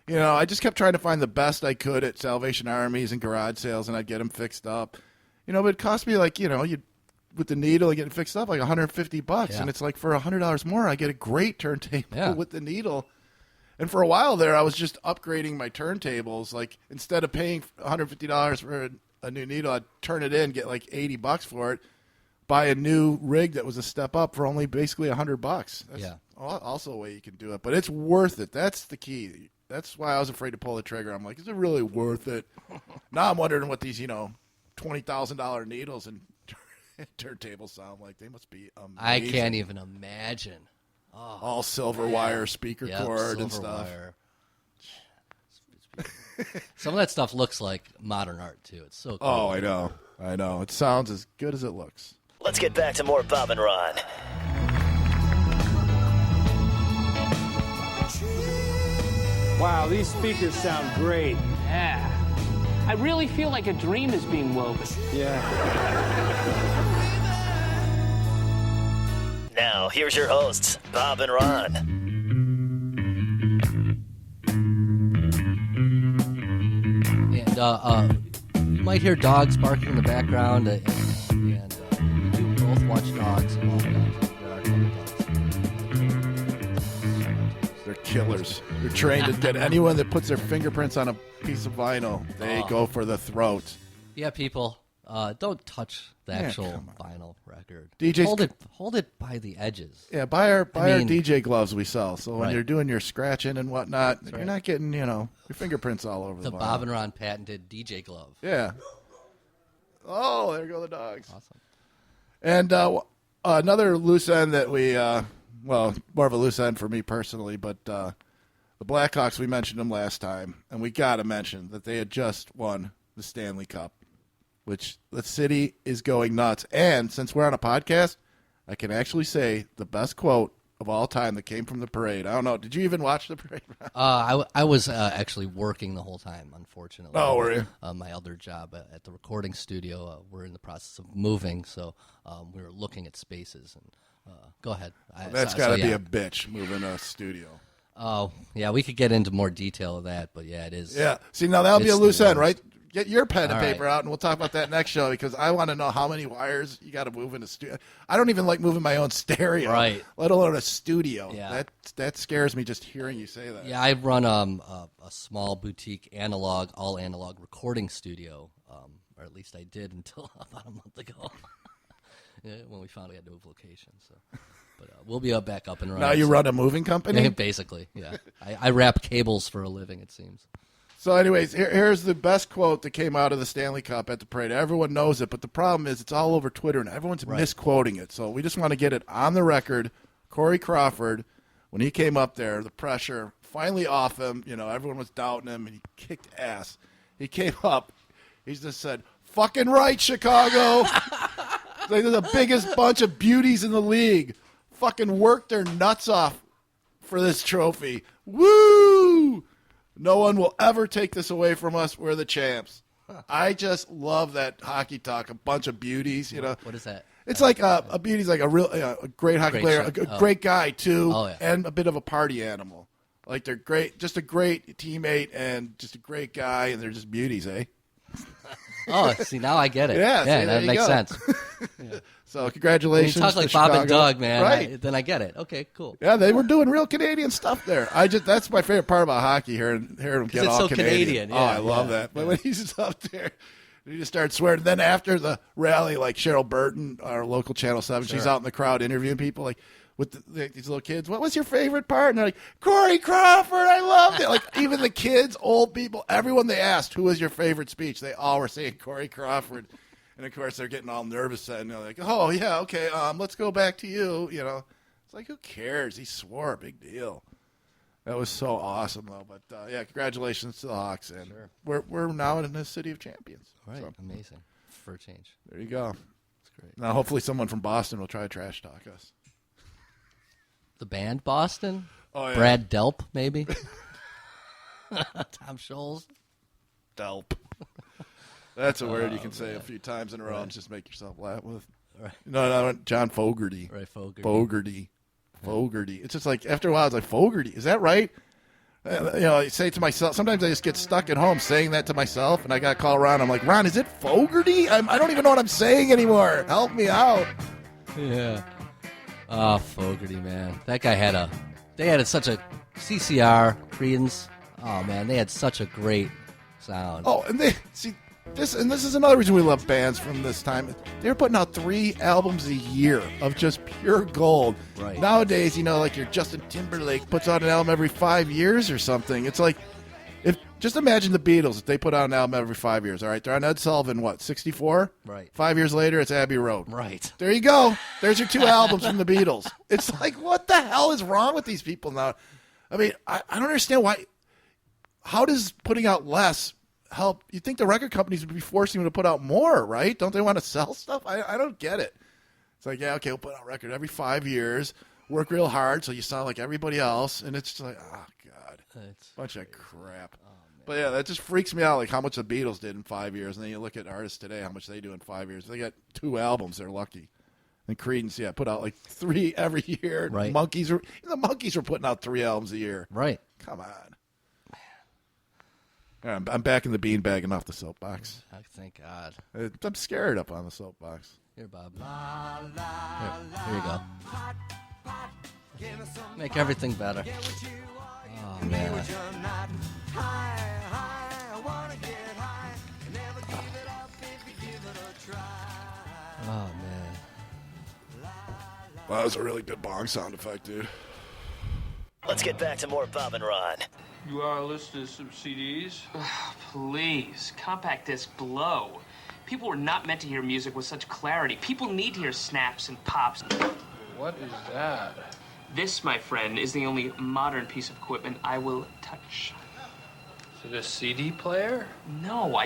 I just kept trying to find the best I could at Salvation Armies and garage sales, and I'd get them fixed up. But it cost me like, with the needle and getting fixed up like $150, and it's like for $100 more, I get a great turntable with the needle. And for a while there, I was just upgrading my turntables. Like instead of paying $150 for a new needle, I'd turn it in, get like $80 for it, buy a new rig that was a step up for only basically $100. That's also a way you can do it, but it's worth it. That's the key. That's why I was afraid to pull the trigger. I'm like, is it really worth it? Now I'm wondering what these, $20,000 needles and turntables sound like. They must be amazing. I can't even imagine. Oh, all silver wire speaker cord and stuff. Wire. Some of that stuff looks like modern art too. It's so cool. Oh, I know. It sounds as good as it looks. Let's get back to more Bob and Ron. Wow, these speakers sound great. Yeah. I really feel like a dream is being woven. Yeah. Now, here's your hosts, Bob and Ron. And you might hear dogs barking in the background, and we do both watch dogs. They're killers. They're trained to get anyone that puts their fingerprints on a piece of vinyl, they go for the throat. Yeah, people, don't touch the actual vinyl record. DJs hold it by the edges. Yeah, buy our DJ gloves we sell. So when you're doing your scratching and whatnot, you're not getting your fingerprints all over the vinyl. Bob and Ron patented DJ glove. Yeah. Oh, there go the dogs. Awesome. And another loose end that we, well, more of a loose end for me personally, but the Blackhawks, we mentioned them last time, and we got to mention that they had just won the Stanley Cup, which the city is going nuts. And since we're on a podcast, I can actually say the best quote of all time that came from the parade. I don't know. Did you even watch the parade? I was actually working the whole time, unfortunately. Oh, were you? My other job at the recording studio, we're in the process of moving, so we were looking at spaces. And go ahead. That's got to be a bitch, moving a studio. Oh, yeah, we could get into more detail of that, but yeah, it is. Yeah. See, now that'll be a loose end, right? Get your pen and All paper right. out, and we'll talk about that next show because I want to know how many wires you got to move in a studio. I don't even like moving my own stereo, Right. let alone a studio. Yeah. That scares me just hearing you say that. Yeah, I run a small boutique all analog recording studio, or at least I did until about a month ago, when we finally had to move location. So, but we'll be back up and running. Now you run a moving company? Basically, yeah. I wrap cables for a living, it seems. So anyways, here's the best quote that came out of the Stanley Cup at the parade. Everyone knows it, but the problem is it's all over Twitter, and everyone's misquoting it. So we just want to get it on the record. Corey Crawford, when he came up there, the pressure finally off him. You know, everyone was doubting him, and he kicked ass. He came up. He just said, "Fucking right, Chicago." Like they're the biggest bunch of beauties in the league. Fucking worked their nuts off for this trophy. Woo! No one will ever take this away from us. We're the champs. I just love that hockey talk. A bunch of beauties, you know. What is that? It's like a beauty's like a real, a great hockey player, a great guy too, and a bit of a party animal. Like they're great, just a great teammate and just a great guy, and they're just beauties, eh? Oh, see, now I get it. Yeah, see, that makes sense. So congratulations. When you talk like to Bob Chicago. and Doug, man. Right. Then I get it. Okay, cool. Yeah, they were doing real Canadian stuff there. That's my favorite part about hockey, hearing them get it's all so Canadian. Oh, I love that. But when he's just up there, he just starts swearing. Then after the rally, like Cheryl Burton, our local Channel 7, she's out in the crowd interviewing people, like with these little kids. What was your favorite part? And they're like, Corey Crawford, I loved it. Like even the kids, old people, everyone they asked, who was your favorite speech? They all were saying Corey Crawford. And, of course, they're getting all nervous and they're like, oh, yeah, okay, let's go back to you, you know. It's like, who cares? He swore, big deal. That was so awesome, though. But, yeah, congratulations to the Hawks. And we're now in the city of champions. All right, So, amazing. For a change. there you go. That's great. Now, hopefully someone from Boston will try to trash talk us. The band Boston? Oh, yeah. Brad Delp, maybe? Tom Scholes? Delp. That's a word you can say a few times in a row and just make yourself laugh with. Right. No, John Fogerty. Right, Fogerty. It's just like, after a while, it's like, Fogerty. Is that right? You know, I say it to myself. Sometimes I just get stuck at home saying that to myself, and I got to call Ron. I'm like, Ron, is it Fogerty? I don't even know what I'm saying anymore. Help me out. Yeah. Oh, Fogerty, man. That guy they had such a CCR, Creedence. Oh, man, they had such a great sound. Oh, and this is another reason we love bands from this time. They're putting out 3 albums a year of just pure gold. Right. Nowadays, you know, like your Justin Timberlake puts out an album every 5 years or something. It's like, just imagine the Beatles if they put out an album every 5 years. All right, they're on Ed Sullivan, 64? Right. 5 years later, it's Abbey Road. Right. There you go. There's your 2 albums from the Beatles. It's like, what the hell is wrong with these people now? I mean, I don't understand why. How does putting out less help? You think the record companies would be forcing them to put out more, right? Don't they want to sell stuff? I don't get it. It's like, yeah, okay, we'll put out a record every 5 years, work real hard so you sound like everybody else, and it's just like, oh, God. Bunch of crap. But, yeah, that just freaks me out, like how much the Beatles did in 5 years. And then you look at artists today, how much they do in 5 years. They got 2 albums. They're lucky. And Creedence, yeah, put out like 3 every year. Right. The Monkees were putting out 3 albums a year. Right. Come on. All right, I'm back in the beanbag and off the soapbox. Oh, thank God. I'm scared up on the soapbox. Here, Bob. Here you go. Make everything better. Oh, man. Oh, man. Wow, that was a really good bong sound effect, dude. Let's get back to more Bob and Ron. You are listening to some CDs? Please, compact disc blow. People were not meant to hear music with such clarity. People need to hear snaps and pops. What is that? This, my friend, is the only modern piece of equipment I will touch. Is it a CD player? No,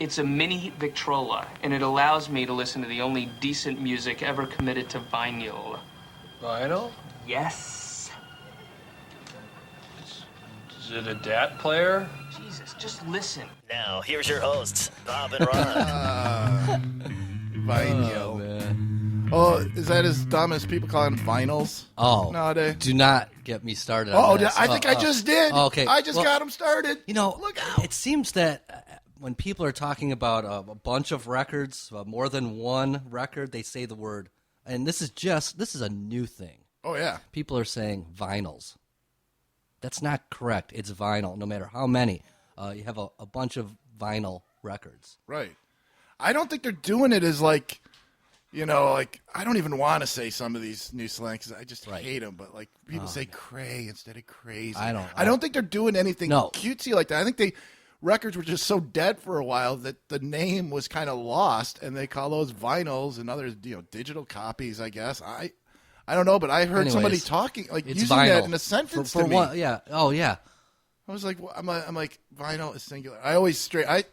It's a mini Victrola, and it allows me to listen to the only decent music ever committed to vinyl. Vinyl? Yes. Is it a DAT player? Jesus, just listen. Now, here's your hosts, Bob and Ron. Vinyl. Man. Oh, is that as dumb as people calling vinyls? Oh, nowadays. do not get me started. Oh, on this. I think I just did. Okay, I just got them started. You know, look out. It seems that when people are talking about a bunch of records, more than one record, they say the word, and this is a new thing. Oh yeah, people are saying vinyls. That's not correct. It's vinyl. No matter how many, you have a bunch of vinyl records. Right. I don't think they're doing it as like. You know, like, I don't even want to say some of these new slang because I just hate them. But, like, people say cray instead of crazy. I don't think they're doing anything cutesy like that. I think records were just so dead for a while that the name was kind of lost, and they call those vinyls and others, digital copies, I guess. I don't know, but I heard somebody talking, like, using vinyl. that in a sentence to me. One, yeah. Oh, yeah. I was like, I'm like, vinyl is singular. I always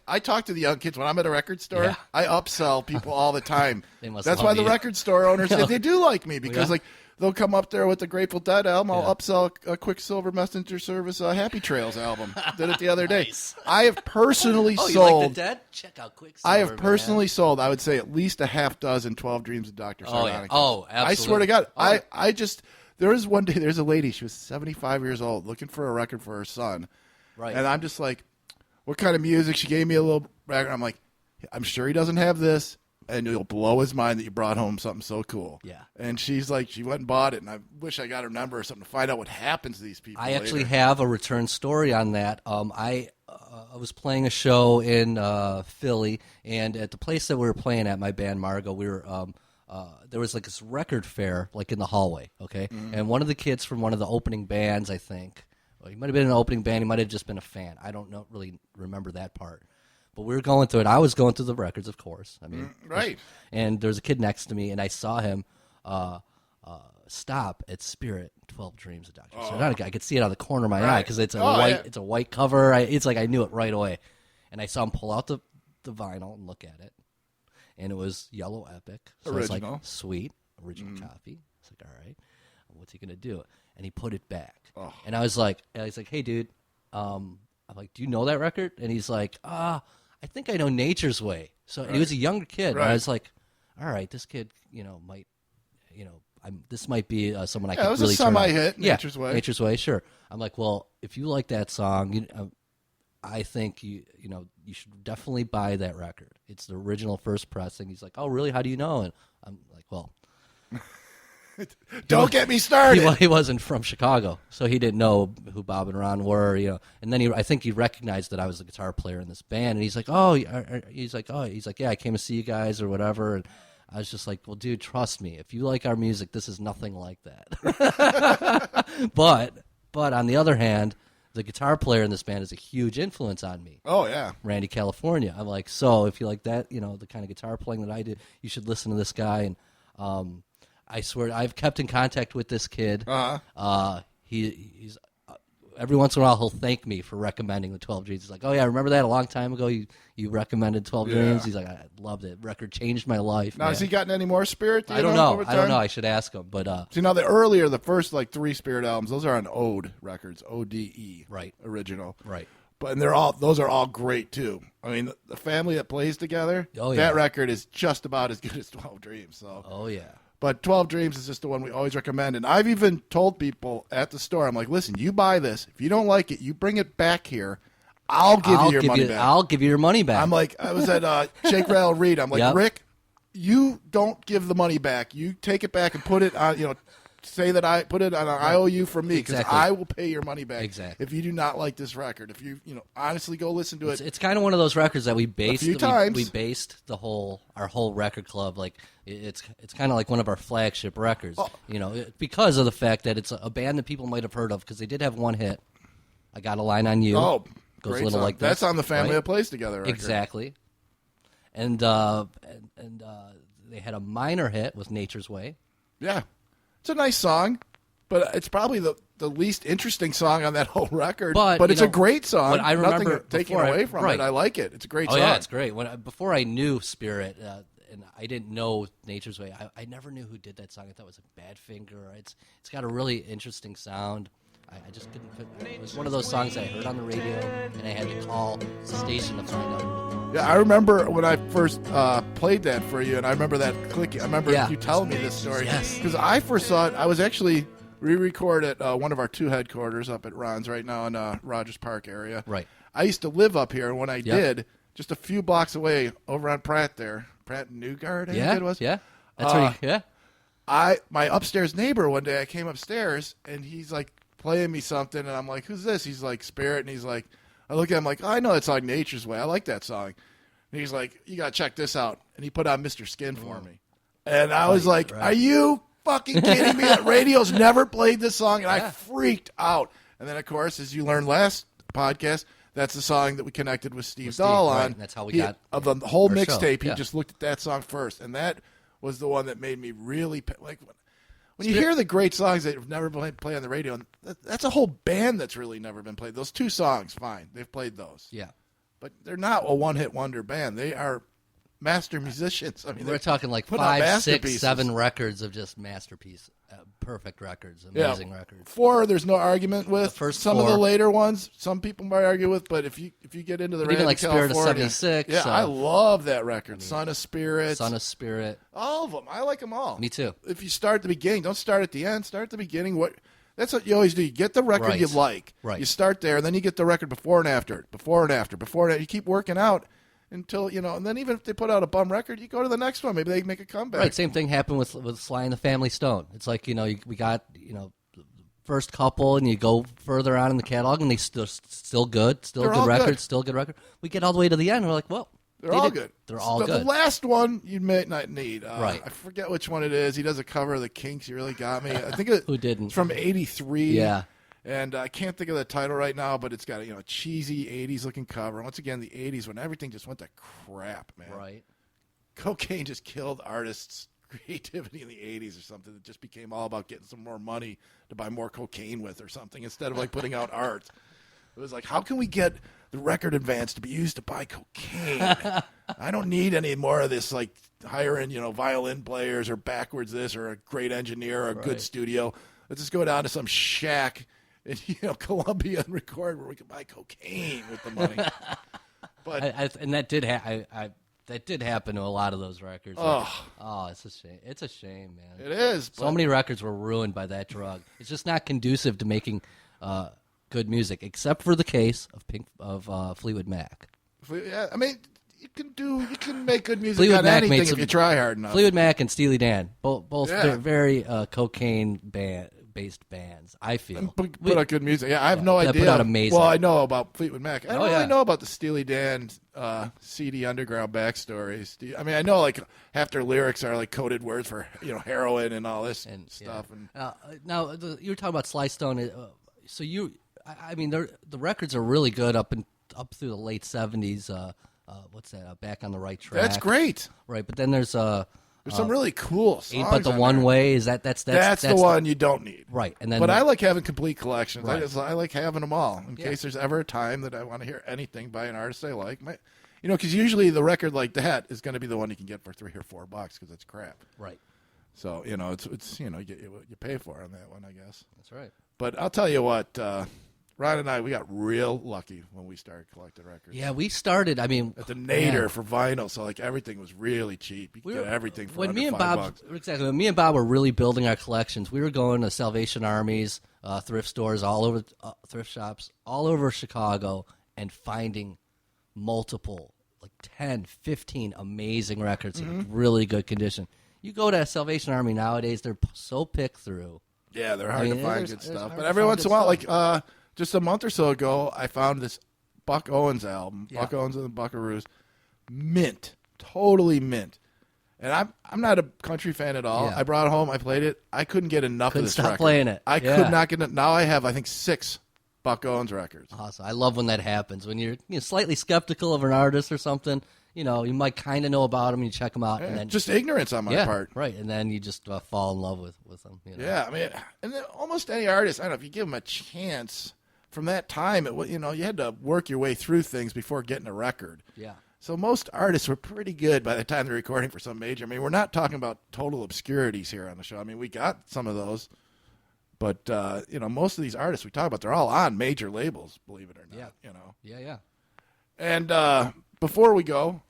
I talk to the young kids when I'm at a record store. Yeah. I upsell people all the time. That's why the record store owners they do like me because like they'll come up there with the Grateful Dead album. I'll upsell a Quicksilver Messenger Service Happy Trails album. Did it the other day. Nice. I have personally sold. You like the Dead? Check out Quicksilver. I have personally sold. I would say at least a half dozen 12 Dreams of Dr. Sardonicus. Oh, absolutely. I swear to God, I just. There was one day, there's a lady, she was 75 years old, looking for a record for her son. Right. And I'm just like, what kind of music? She gave me a little record. I'm like, I'm sure he doesn't have this, and it'll blow his mind that you brought home something so cool. Yeah. And she's like, she went and bought it, and I wish I got her number or something to find out what happens to these people I later. actually have a return story on that. I was playing a show in Philly, and at the place that we were playing at, my band Margo, we were there was like this record fair like in the hallway, okay? Mm-hmm. And one of the kids from one of the opening bands, I think, he might have been an opening band, he might have just been a fan. I don't really remember that part. But we were going through it. I was going through the records, of course. I mean, right. And there was a kid next to me, and I saw him stop at Spirit 12 Dreams of Dr. Sardonicus. I could see it out of the corner of my eye because it's a white cover. It's like I knew it right away. And I saw him pull out the vinyl and look at it. And it was Yellow Epic. So original. I was like, sweet, original copy. It's like, all right, what's he going to do? And he put it back. Oh. And I was like, hey, dude, I'm like, do you know that record? And he's like, I think I know Nature's Way. So and he was a younger kid. Right. And I was like, all right, this kid, might, this might be someone I could really turn on. It was a semi-hit, Nature's Way. Nature's Way, sure. I'm like, well, if you like that song, I think you should definitely buy that record. It's the original first pressing. He's like, oh, really? How do you know? And I'm like, well, don't get me started. He wasn't from Chicago, so he didn't know who Bob and Ron were. And then I think he recognized that I was the guitar player in this band, and he's like, yeah, I came to see you guys or whatever. And I was just like, well, dude, trust me. If you like our music, this is nothing like that. But on the other hand, the guitar player in this band is a huge influence on me. Oh, yeah. Randy California. I'm like, so if you like that, the kind of guitar playing that I did, you should listen to this guy. And I swear, I've kept in contact with this kid. Uh-huh. He's every once in a while, he'll thank me for recommending the 12 Dreams. He's like, oh, yeah, I remember that a long time ago. You recommended 12 Dreams. He's like, I loved it. Record changed my life. Now, has he gotten any more Spirit? I don't know. I should ask him. But see, now the first like 3 Spirit albums, those are on Ode Records, ODE, right? Original, right? But those are all great too. I mean, the family that plays together. Oh, yeah. That record is just about as good as 12 Dreams. So. Oh yeah. But 12 Dreams is just the one we always recommend. And I've even told people at the store, I'm like, listen, you buy this. If you don't like it, you bring it back here. I'll give you your money back. I'll give you your money back. I'm like, I was at Shake, Rattle, Read. I'm like, yep. Rick, you don't give the money back. You take it back and put it on, say that I put it on an IOU from me because exactly. I will pay your money back. Exactly. If you do not like this record. If you, honestly go listen to it. It's kind of one of those records that we based. A few times. We based our whole record club like it's kind of like one of our flagship records. Oh. Because of the fact that it's a band that people might have heard of because they did have one hit. I Got a Line on You. Oh, goes great a little song. like this. That's on the Family right? That Plays Together record. Exactly. and they had a minor hit with Nature's Way. Yeah, it's a nice song, but it's probably the least interesting song on that whole record. But it's a great song. But I remember nothing taking away from it. I like it. It's a great song. Yeah, it's great. Before I knew Spirit, and I didn't know Nature's Way, I never knew who did that song. I thought it was a Badfinger. It's got a really interesting sound. I just couldn't put it. Was one of those songs I heard on the radio, and I had to call the station to find out. Yeah, I remember when I first played that for you, and I remember that clicking. I remember you telling me this story. Yes. Because I first saw it, I was actually re-record at one of our 2 headquarters up at Ron's right now in Rogers Park area. Right. I used to live up here, and when I did, just a few blocks away over on Pratt there, Pratt and Newgard, I think it was. Yeah, that's right. My upstairs neighbor, one day I came upstairs, and he's like playing me something, and I'm like, who's this? He's like, Spirit, and he's like, I look at him like, I know that song, Nature's Way. I like that song. And he's like, you got to check this out. And he put on Mr. Skin for me. And I was like, are you fucking kidding me? That radio's never played this song, and I freaked out. And then, of course, as you learned last podcast, that's the song that we connected with Steve Dahl on. Right, and that's how we got of the whole our mixtape. show. He just looked at that song first, and that was the one that made me really like. When you hear the great songs that have never been played on the radio, that's a whole band that's really never been played. Those 2 songs, fine, they've played those. Yeah, but they're not a one-hit wonder band. They are master musicians. I mean, we're talking like 5, 6, 7 records of just masterpiece, perfect records, amazing records. 4, there's no argument with. The first some 4. of the later ones, some people might argue with, but if you get into the even like Spirit of California, 76, yeah, I love that record. Son of Spirit, all of them. I like them all. Me too. If you start at the beginning, don't start at the end. Start at the beginning. That's what you always do. You get the record you like. Right. You start there, and then you get the record before and after. You keep working out until, and then even if they put out a bum record, you go to the next one. Maybe they make a comeback. Right, same thing happened with Sly and the Family Stone. It's like, we got, first couple, and you go further on in the catalog, and they still good, They're good all record, good. still good record. We get all the way to the end, and we're like, well, they're all good. They're all the good. The last one you may not need. Right. I forget which one it is. He does a cover of the Kinks. You really got me. I think Who didn't? It's from '83. Yeah. And I can't think of the title right now, but it's got a cheesy '80s looking cover. Once again, the '80s when everything just went to crap, man. Right. Cocaine just killed artists' creativity in the '80s or something. It just became all about getting some more money to buy more cocaine with or something instead of like putting out art. It was like, how can we get the record advance to be used to buy cocaine? I don't need any more of this, like hiring, violin players or backwards this or a great engineer or a good studio. Let's just go down to some shack in Colombia and record where we can buy cocaine with the money. But and that did that did happen to a lot of those records. It's a shame. It's a shame, man. It is. So many records were ruined by that drug. It's just not conducive to making good music, except for the case of Fleetwood Mac. Yeah, I mean, you can make good music Fleetwood on Mac anything made if you try hard enough. Fleetwood Mac and Steely Dan, both very cocaine based bands. I feel put out good music. Yeah, I have no idea. Put out amazing. Well, I know about Fleetwood Mac. I don't really know about the Steely Dan CD underground backstories. I mean, I know like half their lyrics are like coded words for heroin and all this stuff. Yeah. And now you were talking about Sly Stone. I mean, the records are really good up through the late '70s. What's that? Back on the Right Track. That's great. Right, but then there's some really cool songs. Ain't But the One Way. That's the one you don't need. Right, and then. But I like having complete collections. Right. I like having them all in case there's ever a time that I want to hear anything by an artist I like. Because usually the record like that is going to be the one you can get for $3 or $4 because it's crap. Right. So it's you get what you pay for on that one, I guess. That's right. But I'll tell you what. Ron and I, we got real lucky when we started collecting records. Yeah, we started. I mean, at the Nader for vinyl, so like everything was really cheap. You could get everything for under $5. When me and Bob were really building our collections, we were going to Salvation Armies, thrift stores all over, thrift shops all over Chicago, and finding multiple, like 10, 15 amazing records in really good condition. You go to a Salvation Army nowadays; they're so picked through. Yeah, they're hard to find good stuff. But every once in a while, like just a month or so ago, I found this Buck Owens album, Buck Owens and the Buckaroos, mint, totally mint. And I'm not a country fan at all. Yeah. I brought it home, I played it. I couldn't get enough of this record. Stop playing it. I could not get it. Now I have, I think, 6 Buck Owens records. Awesome. I love when that happens. When you're slightly skeptical of an artist or something, you know, you might kind of know about them, you check them out, Yeah, and then just ignorance on my part. Right, and then you just fall in love with them. You know? Yeah, I mean, and then almost any artist, I don't know, if you give them a chance from that time, you had to work your way through things before getting a record. Yeah. So most artists were pretty good by the time they're recording for some major. I mean, we're not talking about total obscurities here on the show. I mean, we got some of those. But, most of these artists we talk about, they're all on major labels, believe it or not. Yeah. Yeah. And before we go,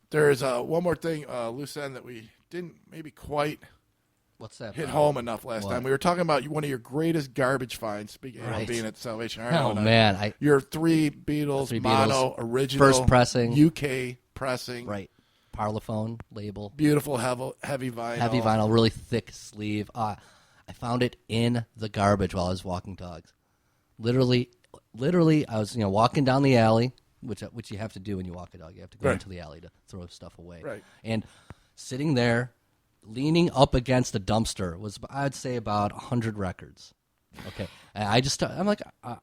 there's one more thing, loose end that we didn't maybe quite What's that? hit home enough last time. We were talking about one of your greatest garbage finds, speaking of being at Salvation Army. Oh, man. Your three Beatles, mono, original, first pressing, UK pressing. Right. Parlophone label. Beautiful heavy vinyl. Heavy vinyl, really thick sleeve. I found it in the garbage while I was walking dogs. Literally, I was walking down the alley, which you have to do when you walk a dog. You have to go into the alley to throw stuff away. Right. And sitting there, leaning up against a dumpster was, I'd say, about 100 records. Okay. And I'm like, I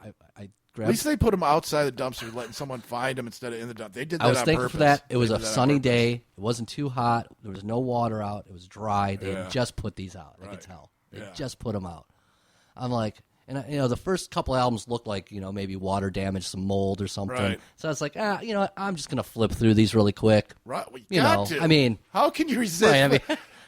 grabbed. At least they put them outside the dumpster, letting someone find them instead of in the dumpster. They did that on purpose. I was thankful for that. It was a sunny day. It wasn't too hot. There was no water out. It was dry. They had just put these out. I could tell. They just put them out. I'm like, and the first couple albums looked like, maybe water damage, some mold or something. Right. So I was like, I'm just going to flip through these really quick. Right. We got to. I mean, how can you resist? Right,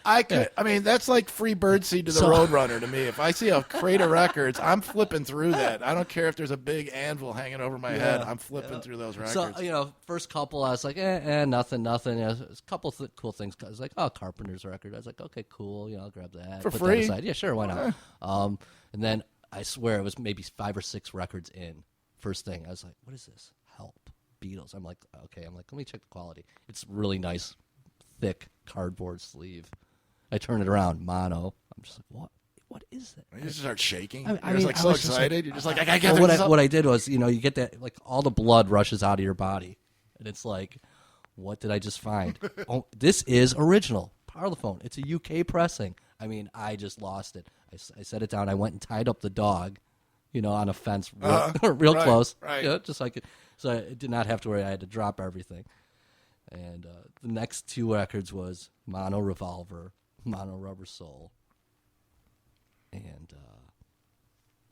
I could. I mean, that's like free birdseed to the Roadrunner to me. If I see a crate of records, I'm flipping through that. I don't care if there's a big anvil hanging over my head. I'm flipping through those records. So, first couple, I was like, nothing. There's a couple cool things. I was like, Carpenter's record. I was like, okay, cool. I'll grab that. For put free? That aside. Yeah, sure, why not? And then I swear it was maybe 5 or 6 records in. First thing, I was like, what is this? Help. Beatles. I'm like, okay. Let me check the quality. It's really nice, thick cardboard sleeve. I turn it around, mono. I'm just like, what? What is that? You just start shaking. I You're mean, so excited. You're just like, I gotta get this up. What I did was, you get that, like, all the blood rushes out of your body, and it's like, what did I just find? Oh, this is original Parlophone. It's a UK pressing. I mean, I just lost it. I set it down. I went and tied up the dog, on a fence real close. Right. Just like it. So I did not have to worry. I had to drop everything. And the next 2 records was Mono Revolver, Mono Rubber Soul, and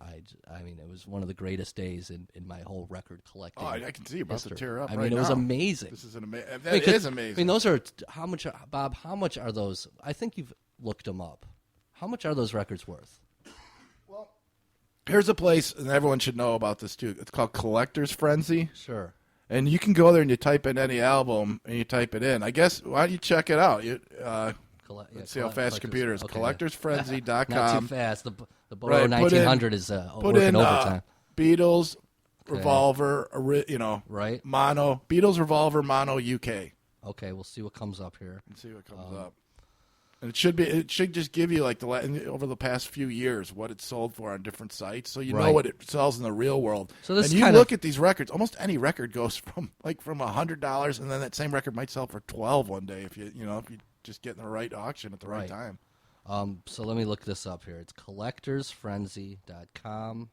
I mean, it was one of the greatest days in my whole record collecting. Oh, I can see you're about to tear up. I mean, it was amazing. This is That is amazing. I mean, those are how much, Bob? How much are those? I think you've looked them up. How much are those records worth? Well, here's a place, and everyone should know about this too. It's called Collector's Frenzy. Sure. And you can go there and you type in any album and you type it in. I guess, why don't you check it out? Let's see how fast your computer is. Okay. CollectorsFrenzy.com. Not too fast. The Boro 1900 is working overtime. Beatles, Revolver, right? Mono. Beatles, Revolver, Mono, UK. Okay, we'll see what comes up here. Let's see what comes up. And it should just give you like over the past few years what it sold for on different sites, so you know what it sells in the real world. So this and you look at these records. Almost any record goes from $100, and then that same record might sell for $12 one day if you just get in the right auction at the right time. So let me look this up here. It's collectorsfrenzy.com.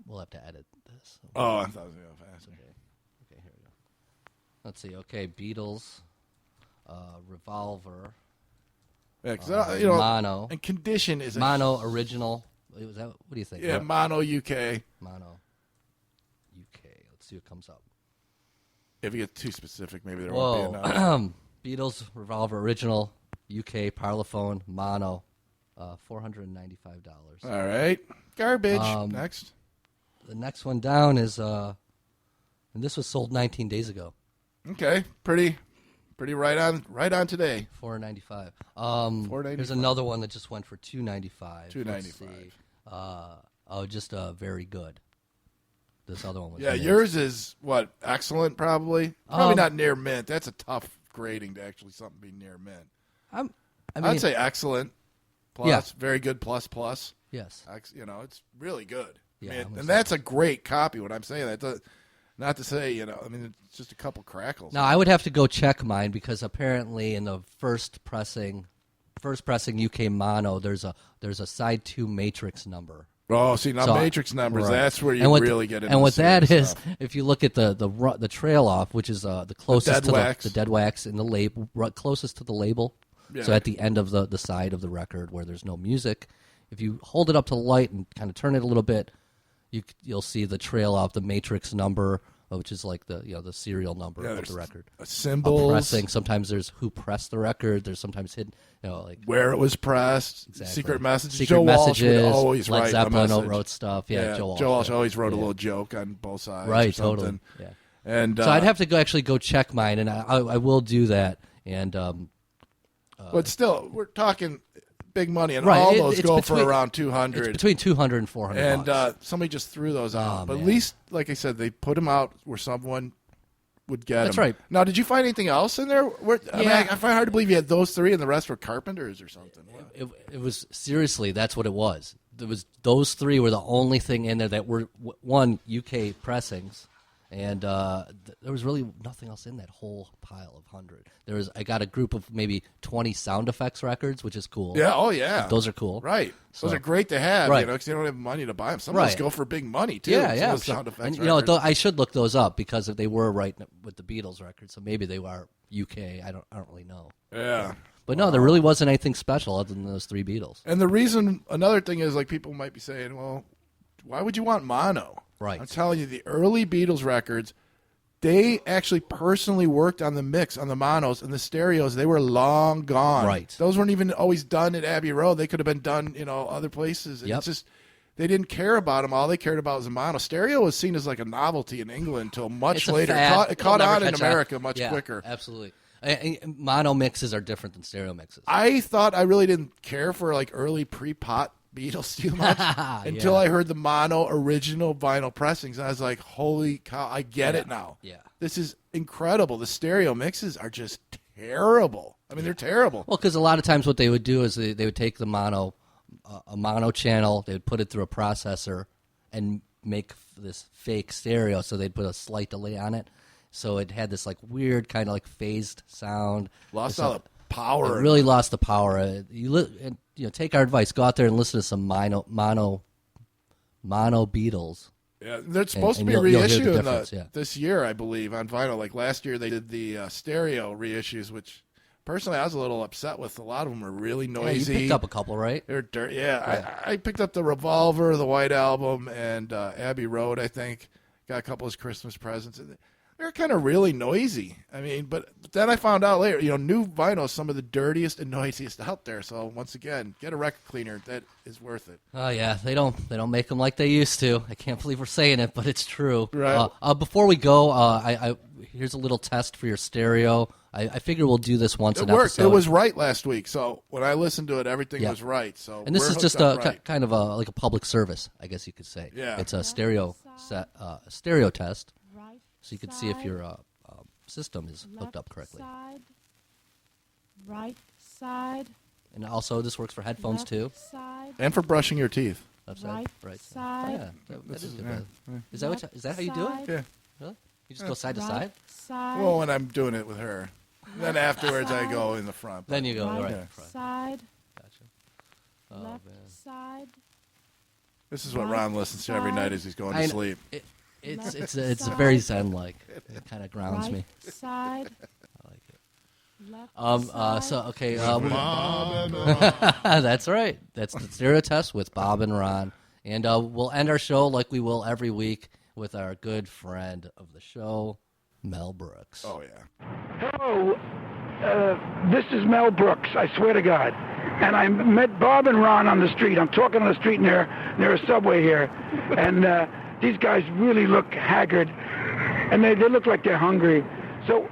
We'll have to edit this. Oh, I thought it was going to go fast. Okay, here we go. Let's see. Okay, Beatles, Revolver, Mono, and Condition is Mono original. What do you think? Yeah, Mono UK. Mono UK. Let's see what comes up. If you get too specific, maybe there won't be enough. Beatles, Revolver original, UK, Parlophone, Mono, $495. All right, garbage. Next. The next one down is, and this was sold 19 days ago. Okay, pretty right on today. $495. $495. There's another one that just went for $295. $295. Just very good. This other one was. Yeah, mint. yours is what? Excellent, probably. Probably not near mint. That's a tough grading to actually something be near mint. I'd say excellent. Plus, very good. Plus. Yes. It's really good. Yeah, and that's a great copy. What I'm saying that. Not to say, it's just a couple crackles. Now, I would have to go check mine because apparently in the first pressing UK mono, there's a side 2 matrix number Oh, see, now Matrix numbers, right. that's where you really get into And what that is, stuff. if you look at the trail off, which is the closest the dead wax in the label, closest to the label, so at the end of the side of the record where there's no music, if you hold it up to the light and kind of turn it a little bit, you'll see the trail off, the Matrix number, which is like the serial number of the record. Symbols. Pressing. Sometimes there's who pressed the record. There's sometimes hidden, like where it was pressed. Exactly. Secret messages. Secret Joe messages. Walsh would always Led write Zeppelin a message. wrote stuff. Yeah, Joe Walsh always wrote a little joke on both sides. Right, or something. totally. Yeah. And so I'd have to actually go check mine, and I will do that. And but still, we're talking big money, and right, all those go between, for around $200. It's between $200 and $400. And somebody just threw those out. But at least, like I said, they put them out where someone would get them. That's right. Now, did you find anything else in there? I mean, I find it hard to believe you had those three and the rest were Carpenters or something. It was, seriously, that's what it was. Those three were the only thing in there that were, one, UK pressings. And there was really nothing else in that whole pile of 100. I got a group of maybe 20 sound effects records, which is cool. Yeah, oh yeah. Those are cool. Right. So, those are great to have, right. because you don't have money to buy them. Some of those go for big money, too. Yeah. Sound effects and, I should look those up because if they were right with the Beatles records, so maybe they were UK. I don't really know. Yeah. But no, there really wasn't anything special other than those three Beatles. And the reason, another thing is, like, people might be saying, well, why would you want mono? Right. I'm telling you, the early Beatles records, they actually personally worked on the mix, on the monos, and the stereos. They were long gone. Right. Those weren't even always done at Abbey Road. They could have been done, other places. Yep. It's just, they didn't care about them. All they cared about was the mono. Stereo was seen as like a novelty in England until much later. It caught on in America much quicker. Absolutely. Mono mixes are different than stereo mixes. I thought I really didn't care for like early pre-pot Beatles too much until I heard the mono original vinyl pressings. And I was like, holy cow, I get it now. Yeah. This is incredible. The stereo mixes are just terrible. I mean, they're terrible. Well, because a lot of times what they would do is they would take the mono, a mono channel, they would put it through a processor and make this fake stereo. So they'd put a slight delay on it. So it had this like weird kind of like phased sound. Lost all the power. It really lost the power. Take our advice. Go out there and listen to some mono Beatles. Yeah, they're supposed to be reissued this year, I believe, on vinyl. Like last year, they did the stereo reissues, which personally I was a little upset with. A lot of them were really noisy. Yeah, you picked up a couple, right? They're dirty. Yeah, I picked up the Revolver, the White Album, and Abbey Road. I think got a couple as Christmas presents. They're kind of really noisy. I mean, but then I found out later, new vinyl is some of the dirtiest and noisiest out there. So once again, get a record cleaner. That is worth it. Oh yeah, they don't make them like they used to. I can't believe we're saying it, but it's true. Right. Before we go, here's a little test for your stereo. I figure we'll do this once it an worked. episode. It was right last week. So when I listened to it, everything was right. So and this is just kind of like a public service, I guess you could say. Yeah. It's a stereo stereo test. So you can see if your system is hooked up correctly. Side, right side. And also, this works for headphones too. Side, and for brushing your teeth. Left side, right side. Yeah, that is good. Yeah. Is that how you do it? Yeah. Really? You just go side to side? Well, when I'm doing it with her. Then afterwards, I go in the front. Then you go right front. Side. Gotcha. Oh, left man. side. This is what Ron listens to every night as he's going to sleep. It's very zen-like. It kind of grounds me. Side. I like it. Left So okay. That's right. That's the stereo test with Bob and Ron, and we'll end our show like we will every week with our good friend of the show, Mel Brooks. Oh yeah. Hello, this is Mel Brooks. I swear to God. And I met Bob and Ron on the street. I'm talking on the street near a subway here, and these guys really look haggard, and they look like they're hungry. So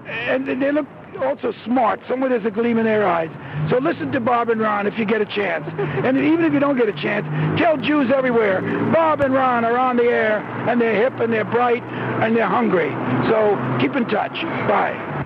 and they look also smart. Somewhere there's a gleam in their eyes. So listen to Bob and Ron if you get a chance. And even if you don't get a chance, tell Jews everywhere, Bob and Ron are on the air, and they're hip, and they're bright, and they're hungry. So keep in touch. Bye.